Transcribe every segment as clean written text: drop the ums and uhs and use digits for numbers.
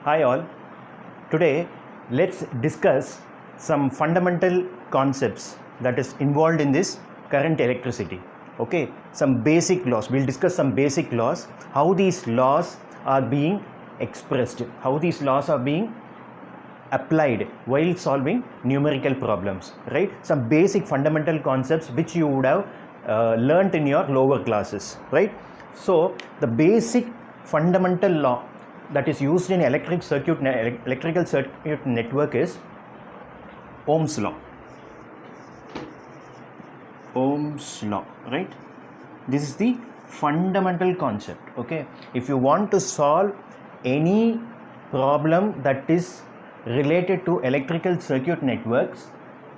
Hi all. Today let's discuss some fundamental concepts that is involved in this current electricity. Okay, some basic laws. We'll discuss some basic laws, how these laws are being expressed, how these laws are being applied while solving numerical problems, right? Some basic fundamental concepts which you would have learnt in your lower classes, right? So the basic fundamental law that is used in electrical circuit network is Ohm's law. Ohm's law, right? This is the fundamental concept. Okay, if you want to solve any problem that is related to electrical circuit networks,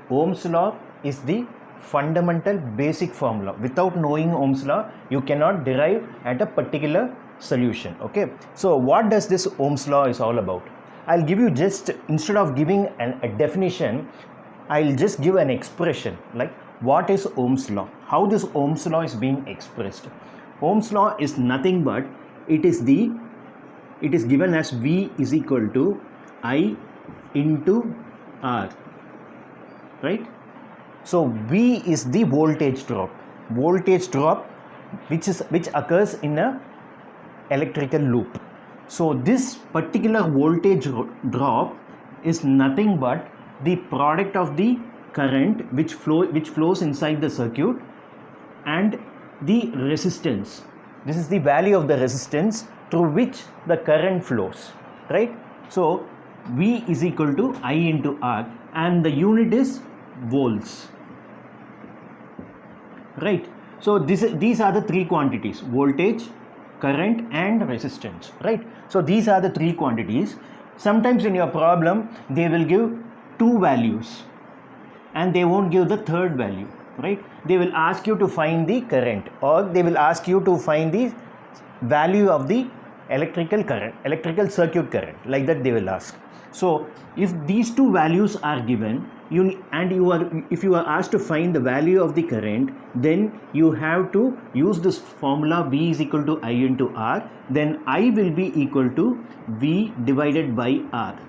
Ohm's law is the fundamental basic formula. Without knowing Ohm's law, you cannot derive at a particular solution. Okay, so what does this Ohm's law is all about? I'll give you, just instead of giving a definition, I'll just give an expression like what is Ohm's law, how this Ohm's law is being expressed. Ohm's law is nothing but it is given as V is equal to I into R, right? So V is the voltage drop which occurs in a electrical loop. So this particular voltage drop is nothing but the product of the current which flows inside the circuit and the resistance. This is the value of the resistance through which the current flows, right? So V is equal to I into R and the unit is volts, right? So these are the three quantities: voltage, current and resistance, right? So these are the three quantities. Sometimes in your problem they will give two values and they won't give the third value, right? They will ask you to find the current, or they will ask you to find the value of the electrical circuit current, like that they will ask. So if these two values are given, if you are asked to find the value of the current, then you have to use this formula V is equal to I into R. Then I will be equal to V divided by R.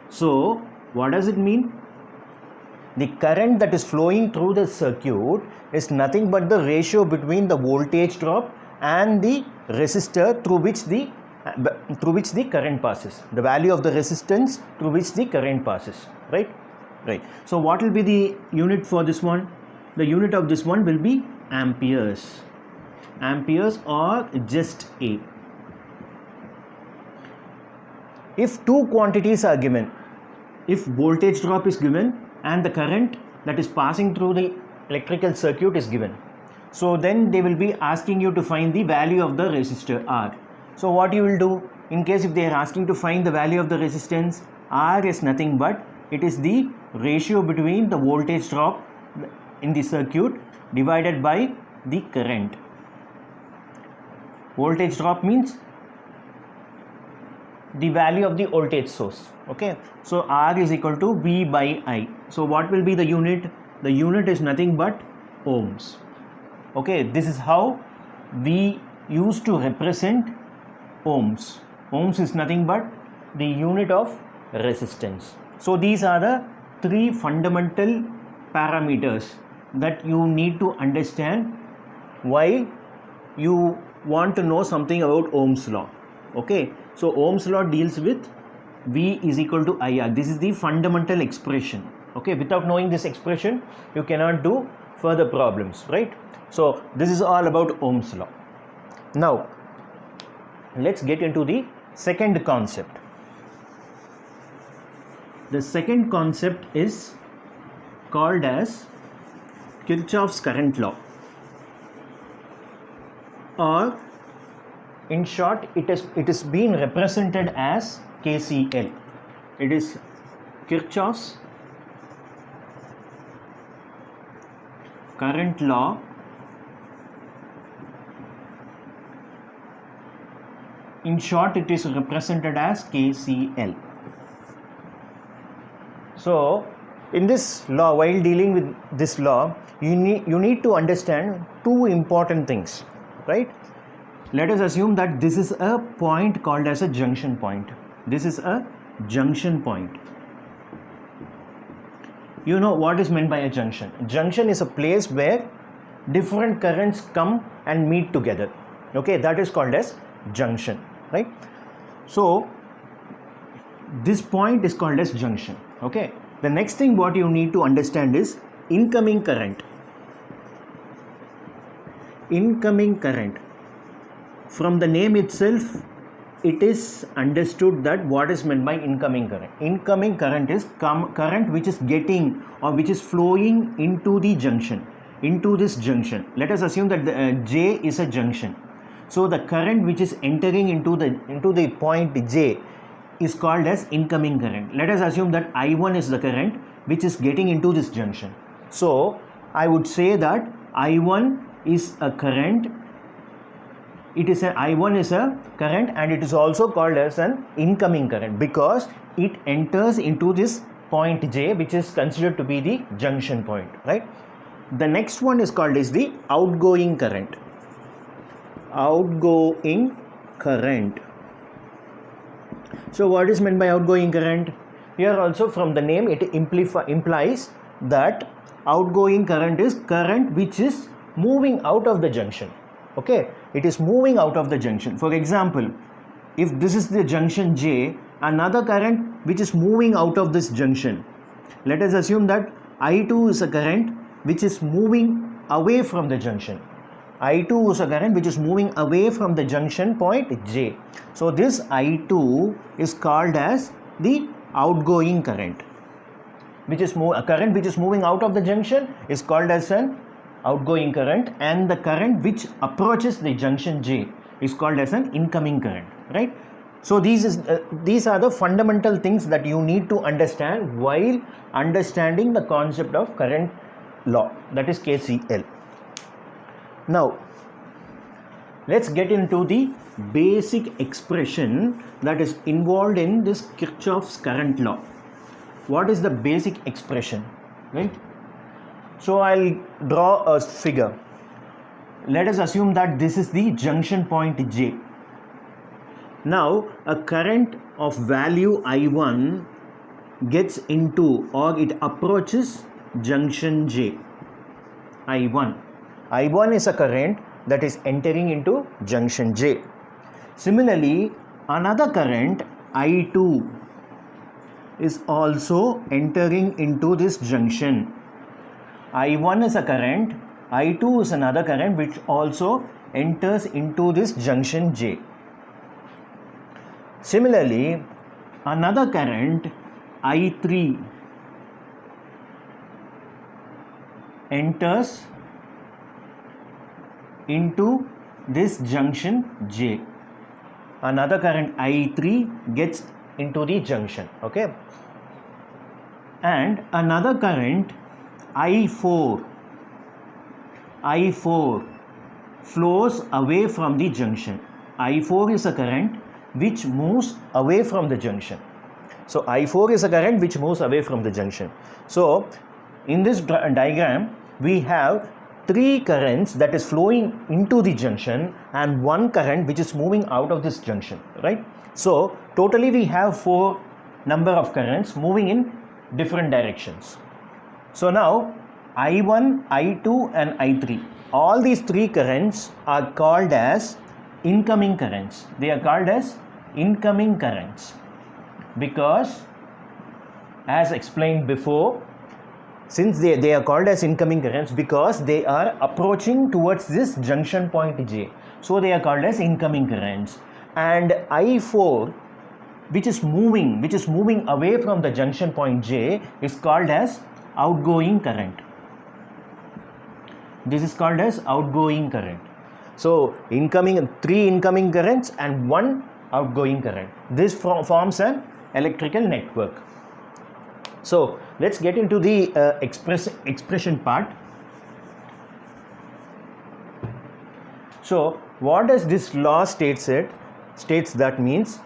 So what does it mean? The current that is flowing through the circuit is nothing but the ratio between the voltage drop and the resistor through which the current passes, the value of the resistance through which the current passes, right? So what will be the unit for this one? The unit of this one will be amperes or just A. If two quantities are given, if voltage drop is given and the current that is passing through the electrical circuit is given, so then they will be asking you to find the value of the resistor R. So what you will do in case if they are asking to find the value of the resistance? R is nothing but it is the ratio between the voltage drop in the circuit divided by the current. Voltage drop means the value of the voltage source. Okay, so R is equal to V by I. So what will be the unit? The unit is nothing but ohms. Okay, this is how we used to represent ohms. Ohms is nothing but the unit of resistance. So these are the three fundamental parameters that you need to understand why you want to know something about Ohm's law. Okay, so Ohm's law deals with V is equal to IR. This is the fundamental expression. Okay, without knowing this expression you cannot do further problems, right? So this is all about Ohm's law. Now let's get into the second concept. The second concept is called as Kirchhoff's current law, or in short it is being represented as KCL. It is Kirchhoff's current law. In short, it is represented as KCL. So in this law, while dealing with this law, you need to understand two important things, right? Let us assume that this is a point called as a junction point. This is a junction point. You know what is meant by a junction. Junction is a place where different currents come and meet together. Okay, that is called as junction, right? So this point is called as junction. Okay, the next thing what you need to understand is incoming current. Incoming current, from the name itself, it is understood that what is meant by incoming current. Incoming current is current which is getting or which is flowing into the junction, into this junction. Let us assume that the, J is a junction. So the current which is entering into the point J is called as incoming current. Let us assume that I1 is the current which is getting into this junction. So I would say that I1 is a current. It is I1 is a current, and it is also called as an incoming current because it enters into this point J, which is considered to be the junction point, right? The next one is called as the outgoing current. Outgoing current. So what is meant by outgoing current? Here also from the name it implies that outgoing current is current which is moving out of the junction. Okay, it is moving out of the junction. For example, if this is the junction J, another current which is moving out of this junction. Let us assume that I2 is a current which is moving away from the junction. I2 is a current which is moving away from the junction point J. So this I2 is called as the outgoing current, which is a current which is moving out of the junction is called as an outgoing current, and the current which approaches the junction J is called as an incoming current, right? So these are the fundamental things that you need to understand while understanding the concept of current law, that is KCL. Now let's get into the basic expression that is involved in this Kirchhoff's current law. What is the basic expression, right? So I'll draw a figure. Let us assume that this is the junction point J. Now a current of value I1 gets into or it approaches junction J. I1 is a current that is entering into junction J. Similarly, another current I2 is also entering into this junction. I1 is a current, I2 is another current which also enters into this junction J. Similarly, another current I3 enters into this junction J. Another current I3 gets into the junction, okay? And another current I4 flows away from the junction. I4 is a current which moves away from the junction. So I4 is a current which moves away from the junction. So in this diagram we have three currents that is flowing into the junction and one current which is moving out of this junction, right? So totally we have four number of currents moving in different directions. So now I1, I2 and I3, all these three currents are called as incoming currents. They are called as incoming currents because, as explained before, since they are called as incoming currents because they are approaching towards this junction point J. So they are called as incoming currents. And I4 which is moving away from the junction point J is called as outgoing current. This is called as outgoing current. So three incoming currents and one outgoing current. This forms an electrical network. So let's get into the expression part. So what does this law states that means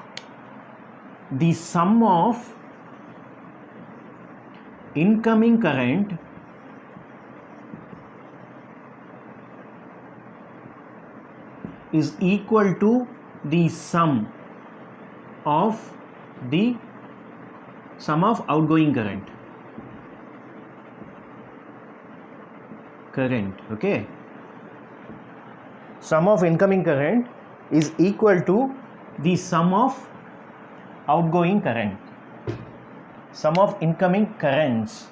the sum of incoming current is equal to the sum of the sum of outgoing current, okay, sum of incoming current is equal to the sum of outgoing current, sum of incoming currents,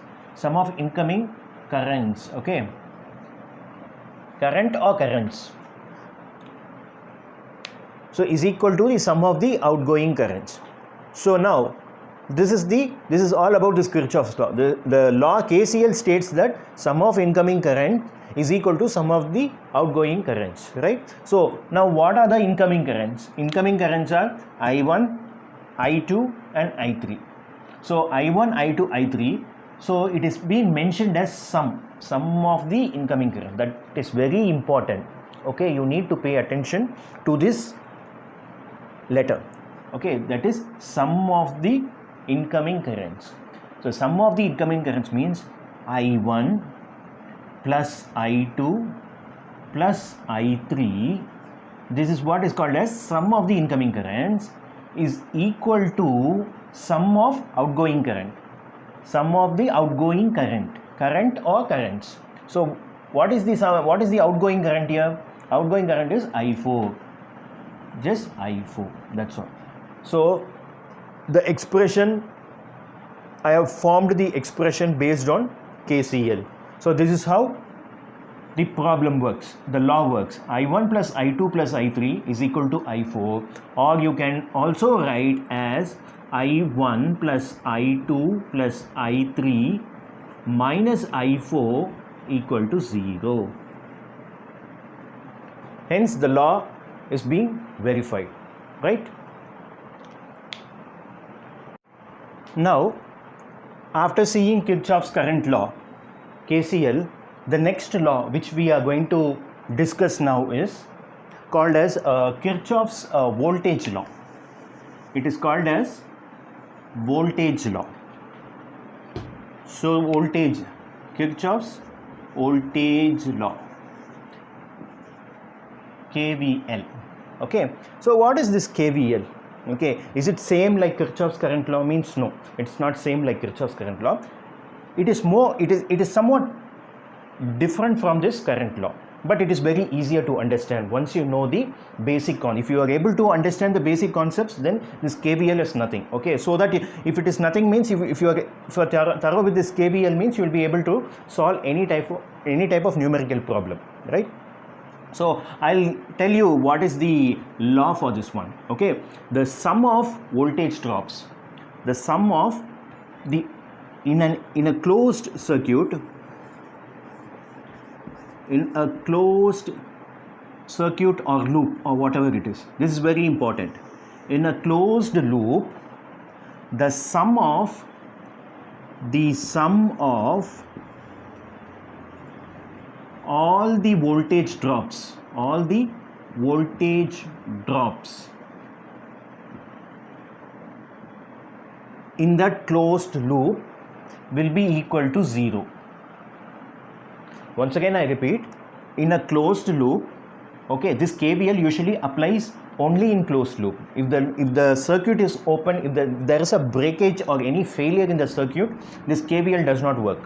okay, current or currents, so is equal to the sum of the outgoing currents. So now this is all about this Kirchhoff's law. The law KCL states that sum of incoming current is equal to sum of the outgoing currents, right? So now what are the incoming currents? Incoming currents are I1, I2 and I3. So I1, I2, I3, so it is being mentioned as sum of the incoming current. That is very important. Okay, you need to pay attention to this letter. Okay, that is sum of the incoming currents. So sum of the incoming currents means I1 plus I2 plus I3. This is what is called as sum of the incoming currents is equal to sum of outgoing current. Sum of the outgoing current or currents. So what is the outgoing current here? Outgoing current is I4. Just I4, that's all. So the expression, I have formed the expression based on KCL. So this is how the problem works, the law works. I1 plus I2 plus I3 is equal to I4, or you can also write as I1 plus I2 plus I3 minus I4 equal to 0. Hence the law is being verified, right? Now, after seeing Kirchhoff's current law, KCL, the next law which we are going to discuss now is called as Kirchhoff's voltage law. It is called as voltage law. So voltage, Kirchhoff's voltage law, KVL. Okay, so what is this KVL? Okay, is it same like Kirchhoff's current law? Means no, it's not same like Kirchhoff's current law. It is somewhat different from this current law, but it is very easier to understand once you know the basic if you are able to understand the basic concepts, then this KVL is nothing. Okay, so that if it is nothing means if you are thorough with this KVL means you will be able to solve any type of numerical problem, right? So I'll tell you what is the law for this one. Okay, the sum of voltage drops, the sum of the in a closed circuit, in a closed circuit or loop or whatever it is, this is very important. In a closed loop, the sum of all the voltage drops in that closed loop will be equal to 0. Once again I repeat, in a closed loop, okay, this KVL usually applies only in closed loop. If the circuit is open, if there is a breakage or any failure in the circuit, this KVL does not work.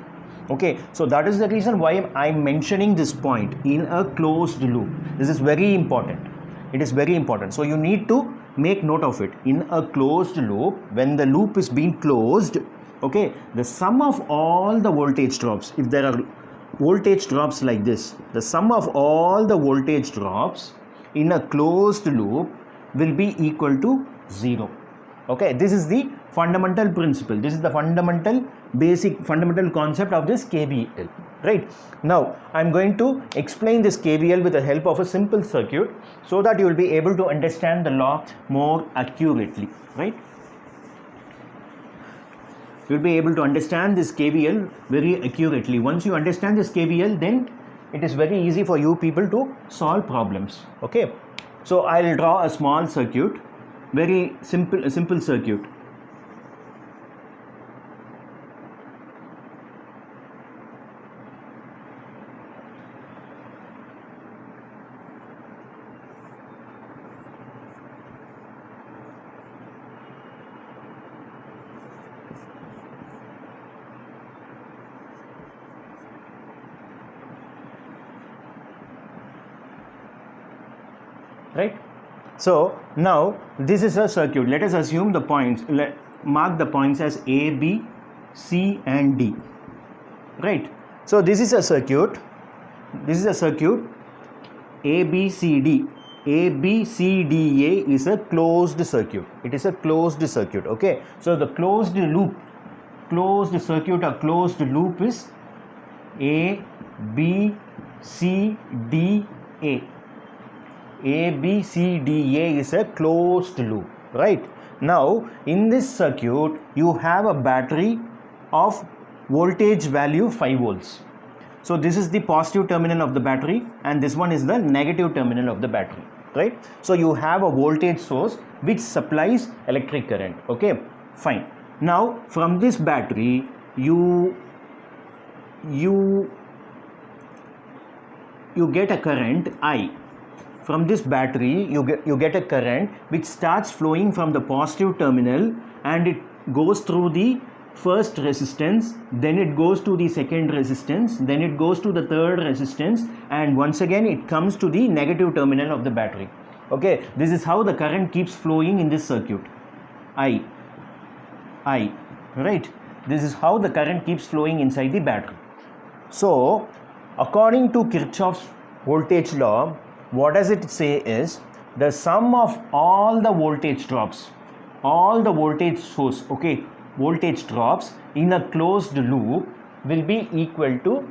Okay, so that is the reason why I'm mentioning this point, in a closed loop. This is very important. It is very important. So you need to make note of it. In a closed loop, when the loop is being closed, okay, the sum of all the voltage drops, if there are voltage drops like this, the sum of all the voltage drops in a closed loop will be equal to 0. Okay, this is the fundamental principle. This is the fundamental concept of this KVL, right? Now I'm going to explain this KVL with the help of a simple circuit so that you will be able to understand the law more accurately, right? You will be able to understand this KVL very accurately. Once you understand this KVL, then it is very easy for you people to solve problems. Okay, so I'll draw a small circuit, very simple circuit. right? So now this is a circuit. Let us assume the points, mark the points as A, B, C and D, right? So this is a circuit, ABCD. ABCDA is a closed circuit. It is a closed circuit. Okay, so the closed circuit or closed loop is ABCDA. ABCDA is a closed loop, right? Now in this circuit you have a battery of voltage value 5 volts. So this is the positive terminal of the battery and this one is the negative terminal of the battery, right? So you have a voltage source which supplies electric current. Okay, fine. Now from this battery you get a current I. From this battery you get a current which starts flowing from the positive terminal and it goes through the first resistance, then it goes to the second resistance, then it goes to the third resistance, and once again it comes to the negative terminal of the battery. Okay, this is how the current keeps flowing in this circuit. I, right? This is how the current keeps flowing inside the battery. So according to Kirchhoff's voltage law, what does it say is the sum of all the voltage drops, all the voltage source, okay, voltage drops in a closed loop will be equal to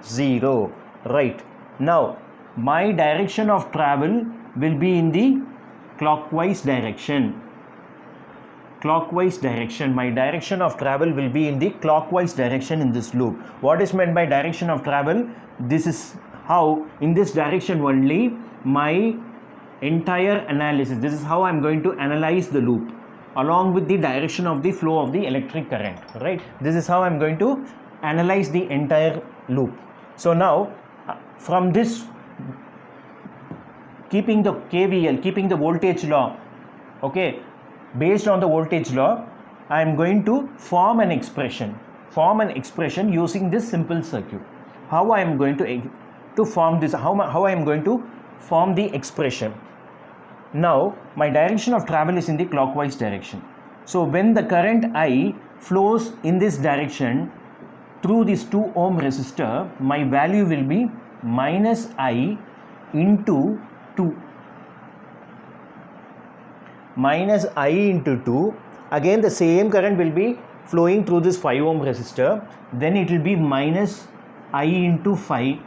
0, right? Now my direction of travel will be in the clockwise direction. My direction of travel will be in the clockwise direction in this loop. What is meant by direction of travel? This is how in this direction only my entire analysis, this is how I am going to analyze the loop along with the direction of the flow of the electric current, right? This is how I am going to analyze the entire loop. So now from this, keeping the KVL, keeping the voltage law, okay, based on the voltage law, I am going to form an expression using this simple circuit. How I am going to form this, how I am going to form the expression. Now my direction of travel is in the clockwise direction. So when the current I flows in this direction through this 2 ohm resistor, my value will be minus I into 2. Minus I into 2. Again the same current will be flowing through this 5 ohm resistor. Then it will be minus I into 5.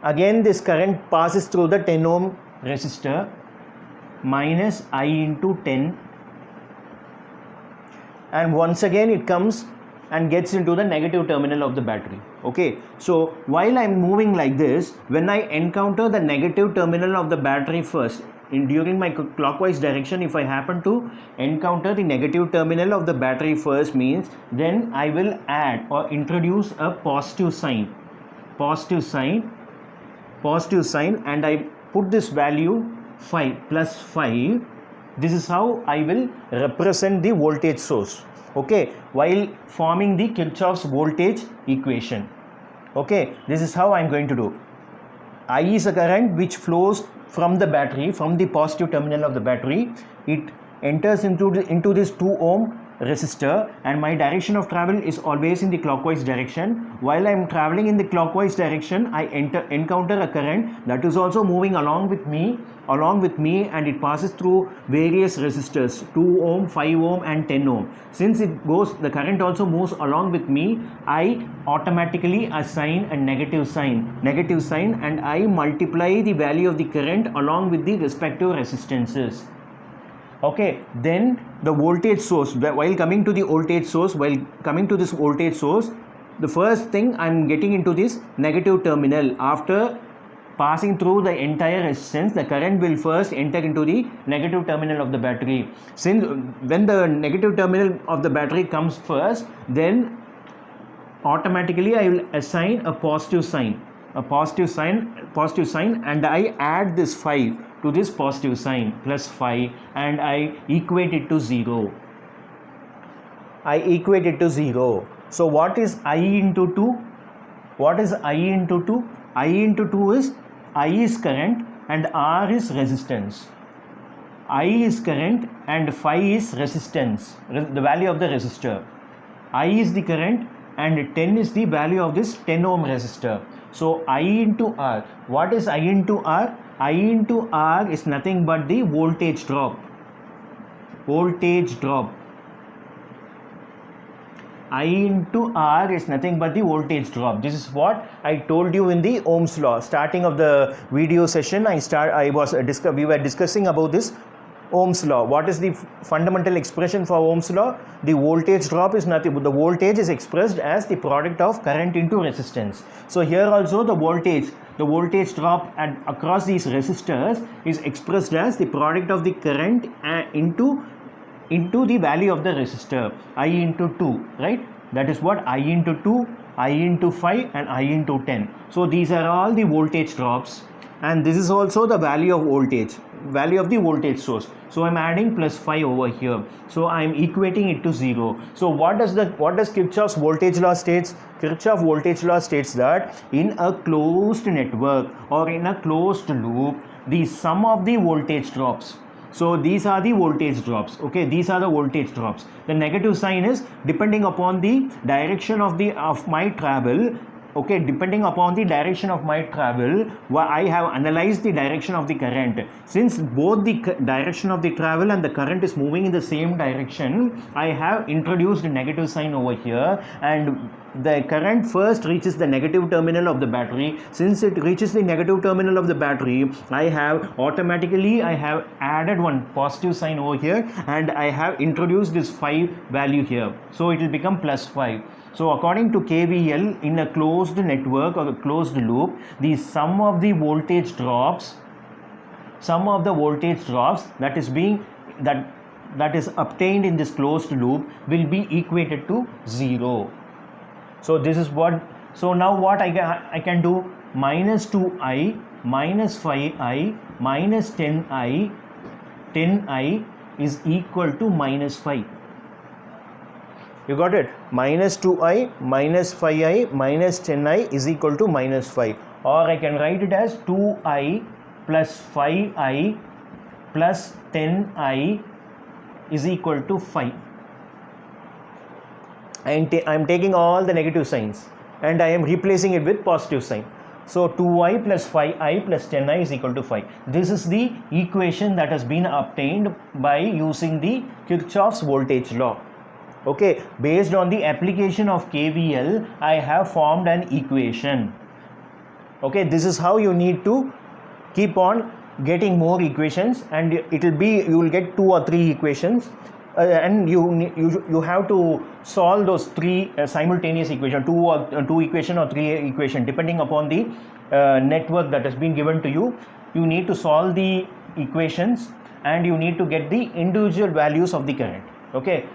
Again this current passes through the 10 ohm resistor, minus I into 10, and once again it comes and gets into the negative terminal of the battery. Okay, so while I am moving like this, when I encounter the negative terminal of the battery first, during my clockwise direction, if I happen to encounter the negative terminal of the battery first, means then I will add or introduce a positive sign, and I put this value 5 plus 5. This is how I will represent the voltage source, okay, while forming the Kirchhoff's voltage equation. Okay, this is how I am going to do. I is a current which flows from the battery, from the positive terminal of the battery. It enters into this 2 ohm resistor, and my direction of travel is always in the clockwise direction. While I am traveling in the clockwise direction, I encounter a current that is also moving along with me, and it passes through various resistors, 2 ohm, 5 ohm and 10 ohm. Since the current also moves along with me, I automatically assign a negative sign, and I multiply the value of the current along with the respective resistances. Okay, then the voltage source, while coming to this voltage source, the first thing I am getting into this negative terminal. After passing through the entire resistance, the current will first enter into the negative terminal of the battery. Since when the negative terminal of the battery comes first, then automatically I will assign a positive sign, and I add this 5 to this positive sign, plus 5, and I equate it to 0. So what is I into 2? I into 2 is, I is current, and R is resistance. I is current and phi is resistance, the value of the resistor. I is the current and 10 is the value of this 10 ohm resistor. So I into R. What is I into R? I into R is nothing but the voltage drop. Voltage drop. I into R is nothing but the voltage drop. This is what I told you in the Ohm's law. Starting of the video session, we were discussing about this Ohm's law. What is the fundamental expression for Ohm's law? The voltage drop is nothing but the voltage is expressed as the product of current into resistance. So here also the voltage drop across these resistors is expressed as the product of the current into the value of the resistor, I into 2, right? That is what I into 2, I into 5 and I into 10. So these are all the voltage drops, and this is also the value of the voltage source. So I'm adding plus 5 over here. So I'm equating it to 0. So what does Kirchhoff's voltage law states? Kirchhoff voltage law states that in a closed network or in a closed loop, the sum of the voltage drops. So these are the voltage drops. Okay, these are the voltage drops. The negative sign is depending upon the direction of my travel. Okay, depending upon the direction of my travel, I have analyzed the direction of the current. Since both the direction of the travel and the current is moving in the same direction, I have introduced a negative sign over here, and the current first reaches the negative terminal of the battery. Since it reaches the negative terminal of the battery, I have added one positive sign over here, and I have introduced this 5 value here. So it will become plus 5. So according to KVL, in a closed network or a closed loop, the sum of the voltage drops that is obtained in this closed loop will be equated to 0. So this is what. So now what I can do? Minus 2i minus 5i minus 10i is equal to minus 5. You got it? Minus 2i minus 5i minus 10i is equal to minus 5. Or I can write it as 2i plus 5i plus 10i is equal to 5. And I'm taking all the negative signs and I am replacing it with positive sign. So 2i plus 5i plus 10i is equal to 5. This is the equation that has been obtained by using the Kirchhoff's voltage law. Okay, based on the application of KVL, I have formed an equation. Okay, this is how you need to keep on getting more equations, and you will get 2 or 3 equations, and you have to solve those 3 simultaneous equations, 2 equation or 3 equation, depending upon the network that has been given to you. You need to solve the equations and you need to get the individual values of the current. Okay,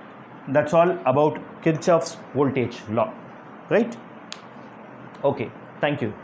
that's all about Kirchhoff's voltage law, right? Okay, thank you.